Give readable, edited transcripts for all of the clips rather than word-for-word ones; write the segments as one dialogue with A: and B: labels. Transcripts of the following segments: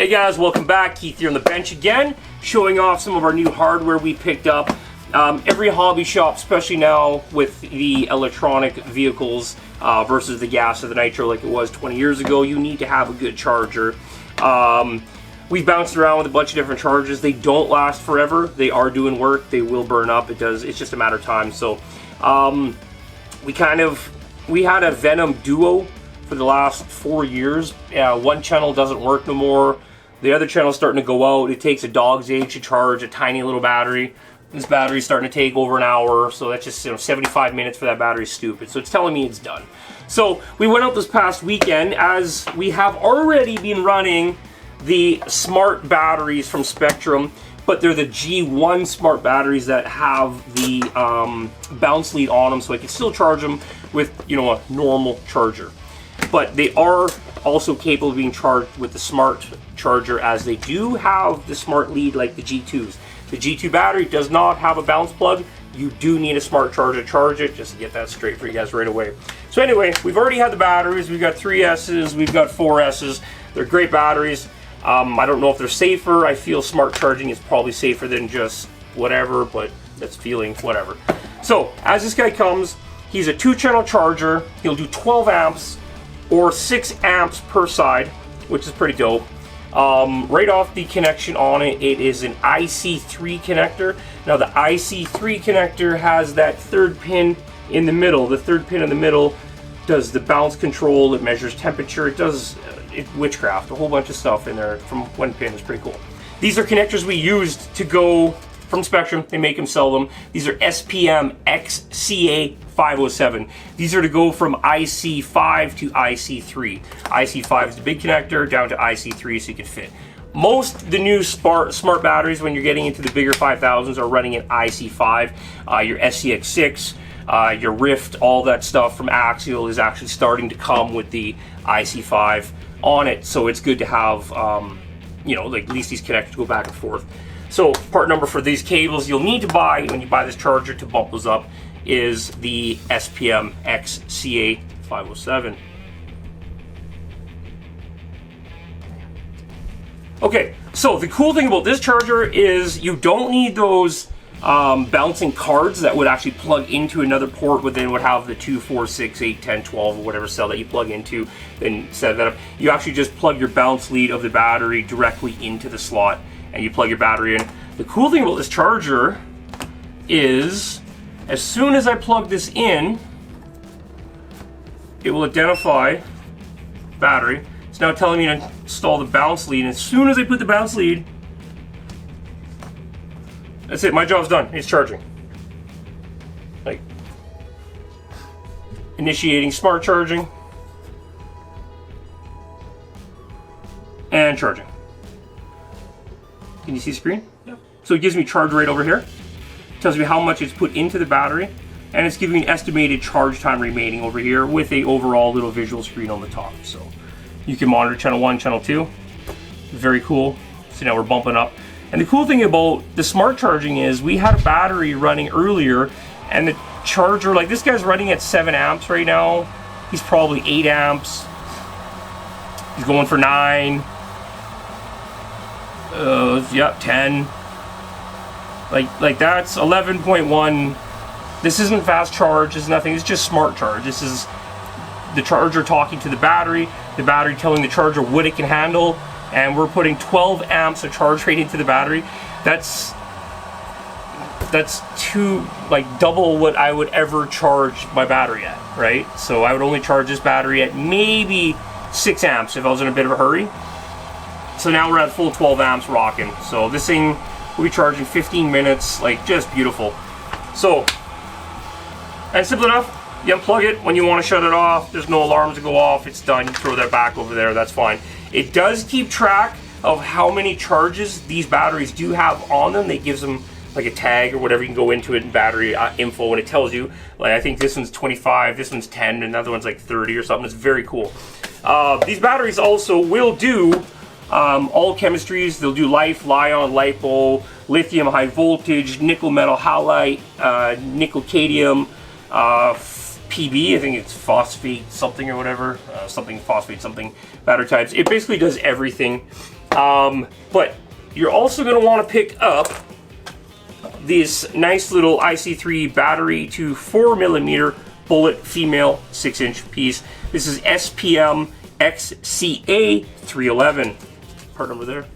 A: Hey guys, welcome back. Keith here on the bench again, showing off some of our new hardware we picked up. Every hobby shop, especially now with the electronic vehicles versus the gas or the nitro like it was 20 years ago, you need to have a good charger. We've bounced around with a bunch of different chargers. They don't last forever. They are doing work. They will burn up. It's just a matter of time. So we had a Venom Duo for the last 4 years. One channel doesn't work no more. The other channel is starting to go out. It takes a dog's age to charge a tiny little battery. This battery's starting to take over an hour, so that's just 75 minutes for that battery is stupid. So it's telling me it's done. So we went out this past weekend, as we have already been running the smart batteries from Spektrum, but they're the G1 smart batteries that have the bounce lead on them, so I can still charge them with a normal charger. But they are also capable of being charged with the smart charger, as they do have the smart lead like the G2s. The G2 battery does not have a bounce plug. You do need a smart charger to charge it, just to get that straight for you guys right away. So anyway, we've already had the batteries. We've got 3S's, we've got 4S's. They're great batteries. I don't know if they're safer. I feel smart charging is probably safer than just whatever, but that's feeling whatever. So as this guy comes, he's a 2-channel charger. He'll do 12 amps or 6 amps per side, which is pretty dope. Right off the connection on it, it is an IC3 connector. Now the IC3 connector has that third pin in the middle. The third pin in the middle does the bounce control, it measures temperature, it does witchcraft, a whole bunch of stuff in there from one pin. Is pretty cool. These are connectors we used to go from Spektrum. They make them, sell them. These are SPM XCA 507. These are to go from IC5 to IC3. IC5 is the big connector, down to IC3 so you can fit. Most of the new smart batteries, when you're getting into the bigger 5000s, are running at IC5. Your SCX6, your Rift, all that stuff from Axial is actually starting to come with the IC5 on it. So it's good to have, like at least these connectors go back and forth. So part number for these cables you'll need to buy when you buy this charger to bump those up is the SPM XCA 507. Okay, so the cool thing about this charger is you don't need those bouncing cards that would actually plug into another port within would have the 2, 4, 6, 8, 10, 12 or whatever cell that you plug into and set that up. You actually just plug your bounce lead of the battery directly into the slot and you plug your battery in. The cool thing about this charger is as soon as I plug this in, it will identify battery. It's now telling me to install the bounce lead, and as soon as I put the bounce lead, that's it, my job's done. It's charging. Like, initiating smart charging and charging. Can you see the screen? Yeah. So it gives me charge rate over here. Tells me how much it's put into the battery, and it's giving me an estimated charge time remaining over here with a overall little visual screen on the top. So you can monitor channel 1, channel 2. Very cool. So now we're bumping up. And the cool thing about the smart charging is we had a battery running earlier, and the charger, like this guy's running at 7 amps right now. He's probably 8 amps. He's going for 9. Yep, 10. Like that's 11.1. This isn't fast charge, this is nothing, it's just smart charge. This is the charger talking to the battery telling the charger what it can handle, and we're putting 12 amps of charge rate into the battery. That's double what I would ever charge my battery at, right? So I would only charge this battery at maybe 6 amps if I was in a bit of a hurry. So now we're at full 12 amps rocking. So this thing will be charging 15 minutes, like just beautiful. So, and simple enough, you unplug it when you want to shut it off. There's no alarms to go off, it's done. You throw that back over there, that's fine. It does keep track of how many charges these batteries do have on them. They gives them like a tag or whatever. You can go into it in battery info, and it tells you, like I think this one's 25, this one's 10, and another one's like 30 or something. It's very cool. These batteries also will do all chemistries. They'll do life, Li-ion, LiPo, lithium, high voltage, nickel metal halide, nickel cadmium, PB, I think it's phosphate something or whatever, something phosphate something battery types. It basically does everything But you're also going to want to pick up this nice little IC3 battery to 4mm bullet female 6-inch piece. This is SPM XCA 311. Part number there.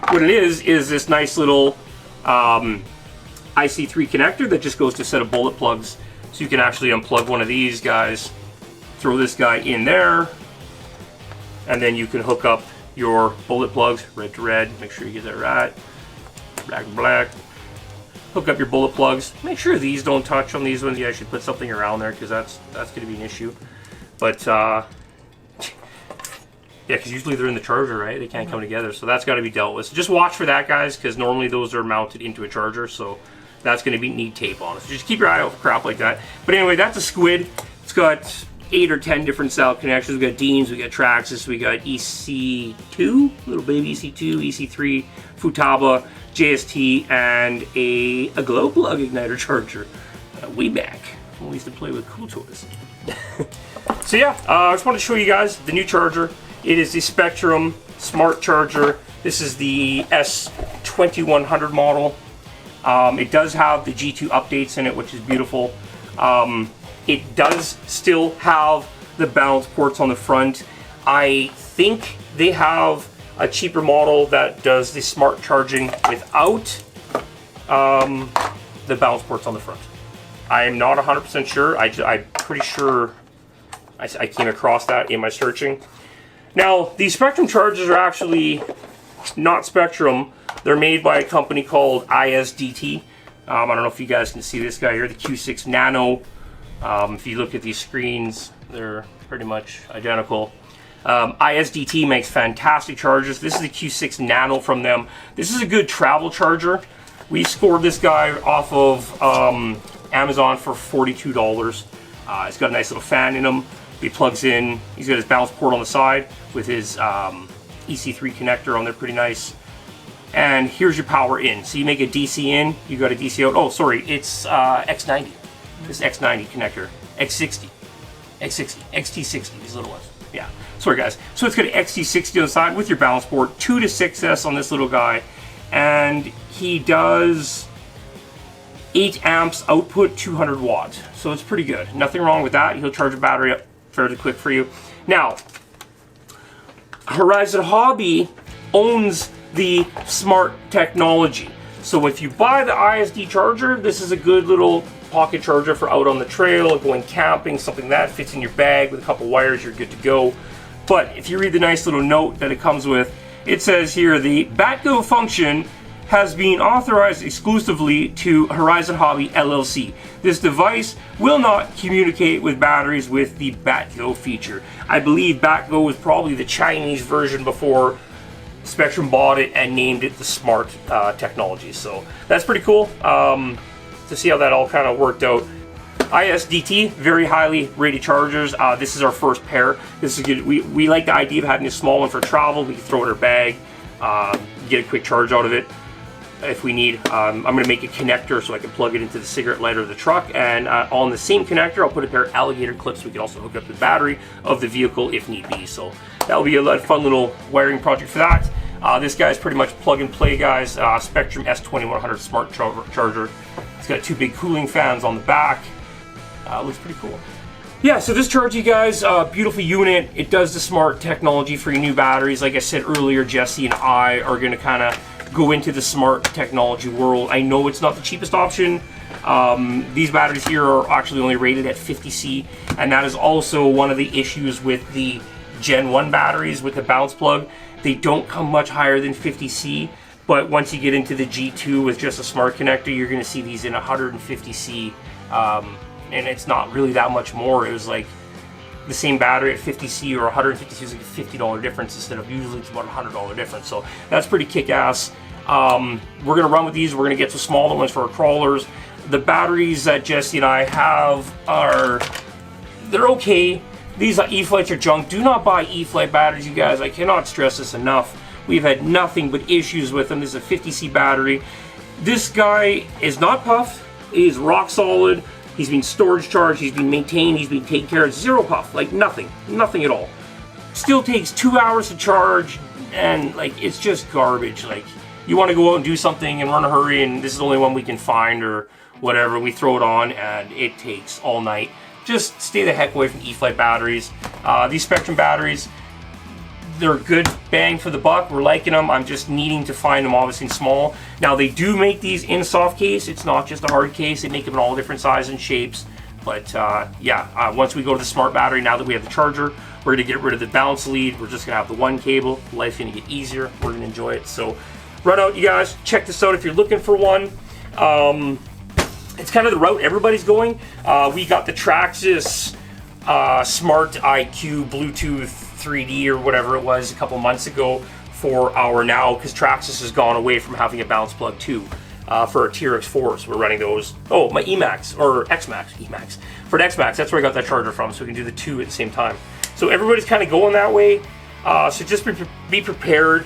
A: What it is this nice little IC3 connector that just goes to a set of bullet plugs. So you can actually unplug one of these guys, throw this guy in there, and then you can hook up your bullet plugs, red to red, make sure you get that right, black to black. Hook up your bullet plugs. Make sure these don't touch on these ones. You actually put something around there because that's going to be an issue. But yeah, because usually they're in the charger, right? They can't come together, so that's got to be dealt with. So just watch for that, guys, because normally those are mounted into a charger, so that's going to need tape on it. So just keep your eye out for crap like that. But anyway, that's a Squid. It's got 8 or 10 different style connections. We got Deans, we got Traxxas, we got EC2, little baby EC2, EC3, Futaba, JST, and a glow plug igniter charger. Way back when we used to play with cool toys. So yeah, I just wanted to show you guys the new charger. It is the Spektrum Smart Charger. This is the S2100 model. It does have the G2 updates in it, which is beautiful. It does still have the balance ports on the front. I think they have a cheaper model that does the smart charging without the balance ports on the front. I am not 100% sure. I'm pretty sure I came across that in my searching. Now, these Spektrum chargers are actually not Spektrum. They're made by a company called ISDT. I don't know if you guys can see this guy here, the Q6 Nano. If you look at these screens, they're pretty much identical. ISDT makes fantastic chargers. This is the Q6 Nano from them. This is a good travel charger. We scored this guy off of Amazon for $42. It's got a nice little fan in him. He plugs in, he's got his balance port on the side with his EC3 connector on there, pretty nice. And here's your power in. So you make a DC in, you got a DC out. Oh, sorry, it's X90. This X90 connector, X60, XT60, these little ones. Yeah, sorry guys. So it's got an XT60 on the side with your balance port, 2 to 6S on this little guy, and he does 8 amps output, 200 watts. So it's pretty good. Nothing wrong with that. He'll charge a battery up fairly quick for you. Now, Horizon Hobby owns the smart technology. So if you buy the ISD charger, this is a good little pocket charger for out on the trail, going camping, something that fits in your bag with a couple wires, you're good to go. But if you read the nice little note that it comes with, it says here, the BatGo function has been authorized exclusively to Horizon Hobby LLC. This device will not communicate with batteries with the BatGo feature. I believe BatGo was probably the Chinese version before Spektrum bought it and named it the Smart technology. So that's pretty cool to see how that all kind of worked out. ISDT, very highly rated chargers. This is our first pair. This is good. We like the idea of having a small one for travel. We can throw it in our bag, get a quick charge out of it if we need. I'm going to make a connector so I can plug it into the cigarette lighter of the truck, and on the same connector I'll put a pair of alligator clips so we can also hook up the battery of the vehicle if need be. So that'll be a fun little wiring project for that. This guy's pretty much plug and play, guys. Spektrum S2100 Smart Charger. It's got 2 big cooling fans on the back. Looks pretty cool. Yeah, so this charger, you guys, beautiful unit. It does the smart technology for your new batteries. Like I said earlier, Jesse and I are going to kind of go into the smart technology world. I know it's not the cheapest option. These batteries here are actually only rated at 50C, and that is also one of the issues with the Gen 1 batteries with the bounce plug. They don't come much higher than 50C, but once you get into the G2 with just a smart connector, you're going to see these in 150C, and it's not really that much more. It was like the same battery at 50C or 150C is like a $50 difference instead of usually it's about a $100 difference. So that's pretty kick-ass. We're going to run with these. We're going to get some smaller ones for our crawlers. The batteries that Jesse and I have they're okay. These E-Flights are junk. Do not buy E-Flight batteries, you guys. I cannot stress this enough. We've had nothing but issues with them. This is a 50C battery. This guy is not puffed. He's rock solid. He's being storage charged, he's being maintained, he's being taken care of. Zero puff, like nothing at all. Still takes 2 hours to charge, and like it's just garbage. Like you want to go out and do something and run a hurry, and this is the only one we can find or whatever. We throw it on, and it takes all night. Just stay the heck away from E-flite batteries. These Spektrum batteries, they're good bang for the buck. We're liking them. I'm just needing to find them obviously small. Now they do make these in soft case. It's not just a hard case. They make them in all different sizes and shapes. But yeah, once we go to the smart battery, now that we have the charger, we're gonna get rid of the balance lead. We're just gonna have the one cable. Life's gonna get easier. We're gonna enjoy it. So run out, you guys. Check this out if you're looking for one. It's kind of the route everybody's going. We got the Traxxas Smart IQ Bluetooth 3D or whatever it was a couple months ago for our now, because Traxxas has gone away from having a balance plug too. For our TRX4s, we're running those. Oh, my Emax, or Xmax, Emax. For an Xmax, that's where I got that charger from, so we can do the two at the same time. So everybody's kind of going that way. So just be prepared.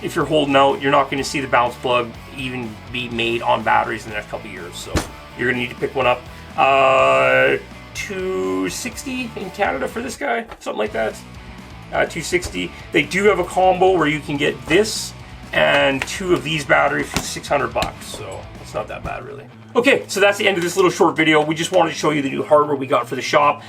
A: If you're holding out, you're not going to see the balance plug even be made on batteries in the next couple of years. So you're going to need to pick one up. $260 in Canada for this guy, something like that. $260. They do have a combo where you can get this and two of these batteries for $600, so it's not that bad really. Okay, so that's the end of this little short video. We just wanted to show you the new hardware we got for the shop.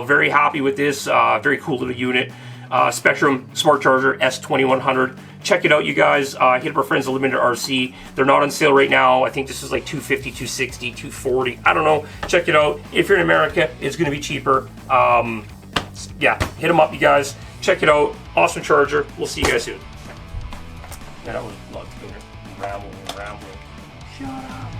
A: Very happy with this, very cool little unit. Spektrum Smart Charger S2100. Check it out, you guys. Hit up our friends Eliminator RC. They're not on sale right now. I think this is like $250, $260, $240. I don't know. Check it out. If you're in America, it's going to be cheaper. Yeah, hit them up, you guys. Check it out. Awesome charger. We'll see you guys soon. That was a lot to go there. Rambling. Shut up.